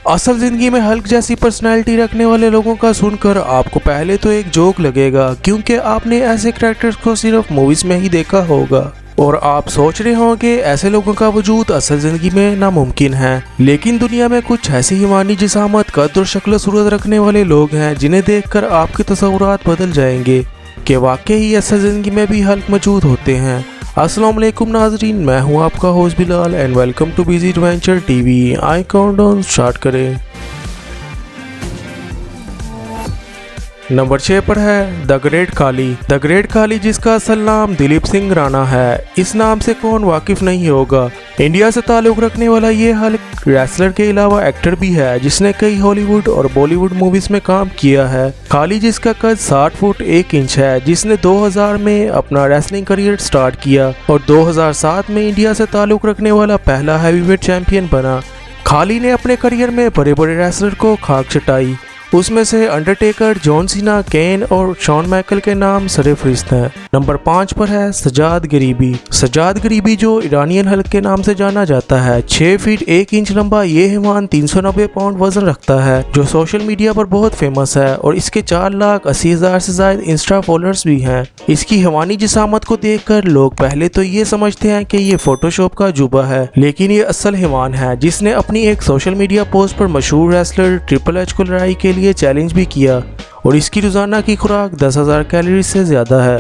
असल जिंदगी में हल्क जैसी पर्सनैलिटी रखने वाले लोगों का सुनकर आपको पहले तो एक जोक लगेगा, क्योंकि आपने ऐसे कैरेक्टर्स को सिर्फ मूवीज में ही देखा होगा और आप सोच रहे होंगे ऐसे लोगों का वजूद असल जिंदगी में नामुमकिन है। लेकिन दुनिया में कुछ ऐसी ईमानी जिसामत कद और शक्ल सूरत रखने वाले लोग हैं जिन्हें देखकर आपके तस्वुरात बदल जाएंगे कि वाकई ही असल जिंदगी में भी हल्क मौजूद होते हैं। अस्सलाम वालेकुम नाजरीन, मैं हूं आपका host Bilal and welcome to busy adventure TV. आई काउंटडाउन स्टार्ट करें। नंबर 6 पर है the great Khali. The great Khali, जिसका असल नाम दिलीप सिंह राणा है। इस नाम से कौन वाकिफ नहीं होगा। इंडिया से ताल्लुक़ रखने वाला ये हल्क रेसलर के अलावा एक्टर भी है, जिसने कई हॉलीवुड और बॉलीवुड मूवीज में काम किया है। काली, जिसका कद 60 फुट 1 इंच है, जिसने 2000 में अपना रेसलिंग करियर स्टार्ट किया और 2007 में इंडिया से ताल्लुक़ रखने वाला पहला हैवीवेट चैंपियन बना। काली ने अपने करियर में बड़े बड़े रेसलर को खाक चटाई, उसमें से अंडरटेकर, जॉन सीना, केन और शॉन माइकल के नाम सरफहरिस्त हैं। नंबर 5 पर है सजाद गरीबी। सजाद गरीबी, जो ईरानियन हल्क के नाम से जाना जाता है, 6 फीट 1 इंच लंबा ये हैवान 390 पाउंड वजन रखता है, जो सोशल मीडिया पर बहुत फेमस है और इसके 4,80,000 से ज्यादा इंस्टा फॉलोअर्स भी हैं। इसकी हैवानी जिसामत को देखकर लोग पहले तो ये समझते हैं कि ये फोटोशॉप का अजूबा है, लेकिन ये असल हैवान है जिसने अपनी एक सोशल मीडिया पोस्ट पर मशहूर रेसलर ट्रिपल एच को लड़ाई के लिए चैलेंज भी किया और इसकी रोजाना की खुराक 10,000 कैलोरी से ज्यादा है।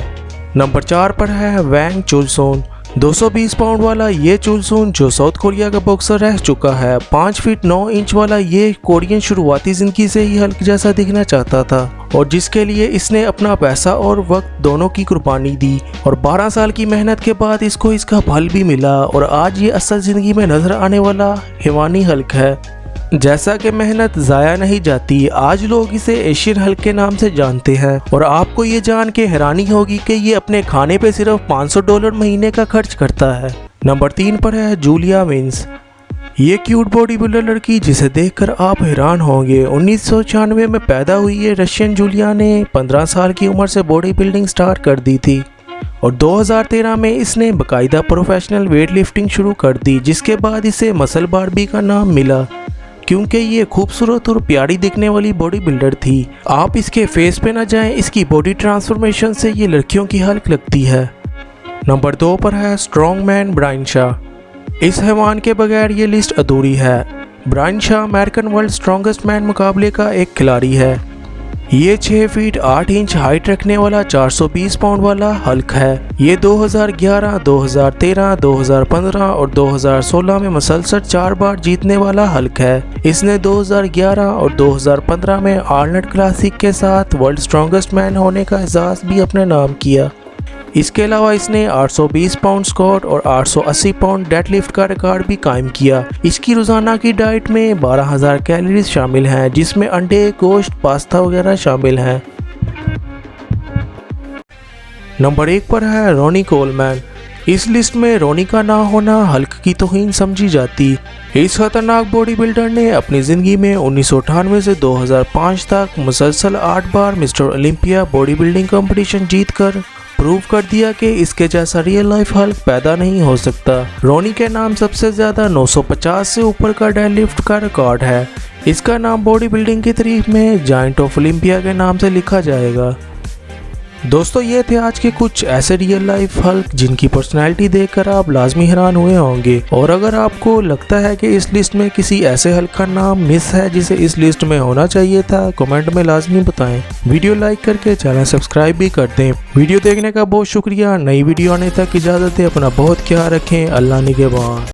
नंबर 4 पर है वैंग चुलसोन। 220 पाउंड वाला ये चुलसोन, जो साउथ कोरिया का बॉक्सर रह चुका है, 5 फीट 9 इंच वाला ये कोरियन शुरुआती जिंदगी से ही हल्क जैसा दिखना चाहता था और जिसके लिए इसने अपना पैसा और वक्त दोनों की कुर्बानी दी और 12 साल की मेहनत के बाद इसको इसका फल भी मिला और आज ये असल जिंदगी में नजर आने वाला हैवानी हल्क है। जैसा कि मेहनत जाया नहीं जाती, आज लोग इसे एशियन हल्क के नाम से जानते हैं और आपको ये जान के हैरानी होगी कि ये अपने खाने पे सिर्फ $500 महीने का खर्च करता है। नंबर 3 पर है जूलिया मिन्स। ये क्यूट बॉडी बिल्डर लड़की जिसे देखकर आप हैरान होंगे। 1996 में पैदा हुई ये रशियन जूलिया ने 15 साल की उम्र से बॉडी बिल्डिंग स्टार्ट कर दी थी और 2013 में इसने बाकायदा प्रोफेशनल वेट लिफ्टिंग शुरू कर दी, जिसके बाद इसे मसल बार्बी का नाम मिला क्योंकि ये खूबसूरत और प्यारी दिखने वाली बॉडी बिल्डर थी। आप इसके फेस पे ना जाएं, इसकी बॉडी ट्रांसफॉर्मेशन से ये लड़कियों की हल्क लगती है। नंबर 2 पर है स्ट्रॉन्ग मैन ब्रायन शाह। इस हैवान के बगैर ये लिस्ट अधूरी है। Brian Shaw American world strongest man मुकाबले का एक खिलाड़ी है। ये 6 फीट 8 इंच हाइट रखने वाला 420 पाउंड वाला हल्क है। ये 2011, 2013, 2015 और 2016 में मुसलसल 4 बार जीतने वाला हल्क है। इसने 2011 और 2015 में आर्नल्ड क्लासिक के साथ वर्ल्ड स्ट्रॉन्गेस्ट मैन होने का एजाज़ भी अपने नाम किया। इसके अलावा इसने 820 पाउंड स्क्वाट और 880 पाउंड डेडलिफ्ट का रिकॉर्ड भी कायम किया। इसकी रोजाना की डाइट में 12,000 कैलोरीज शामिल हैं, जिसमें अंडे, गोश्त, पास्ता वगैरह शामिल हैं। नंबर 1 पर है रोनी कोलमैन। इस लिस्ट में रोनी का ना होना हल्क की तौहीन समझी जाती। इस खतरनाक बॉडी बिल्डर ने अपनी ज़िंदगी में 1998 से 2005 तक मुसलसल 8 बार mister Olympia body building competition जीतकर प्रूव कर दिया कि इसके जैसा रियल लाइफ हल्क पैदा नहीं हो सकता। रोनी के नाम सबसे ज़्यादा 950 से ऊपर का डेडलिफ्ट का रिकॉर्ड है। इसका नाम बॉडी बिल्डिंग की तारीफ में जायंट ऑफ ओलंपिया के नाम से लिखा जाएगा। दोस्तों, ये थे आज के कुछ ऐसे रियल लाइफ हल्क जिनकी पर्सनैलिटी देखकर आप लाजमी हैरान हुए होंगे। और अगर आपको लगता है कि इस लिस्ट में किसी ऐसे हल्क का नाम मिस है जिसे इस लिस्ट में होना चाहिए था, कमेंट में लाजमी बताएं। वीडियो लाइक करके चैनल सब्सक्राइब भी कर दें। वीडियो देखने का बहुत शुक्रिया। नई वीडियो आने तक इजाज़त है। अपना बहुत ख्याल रखें। अल्लाह निगहबान।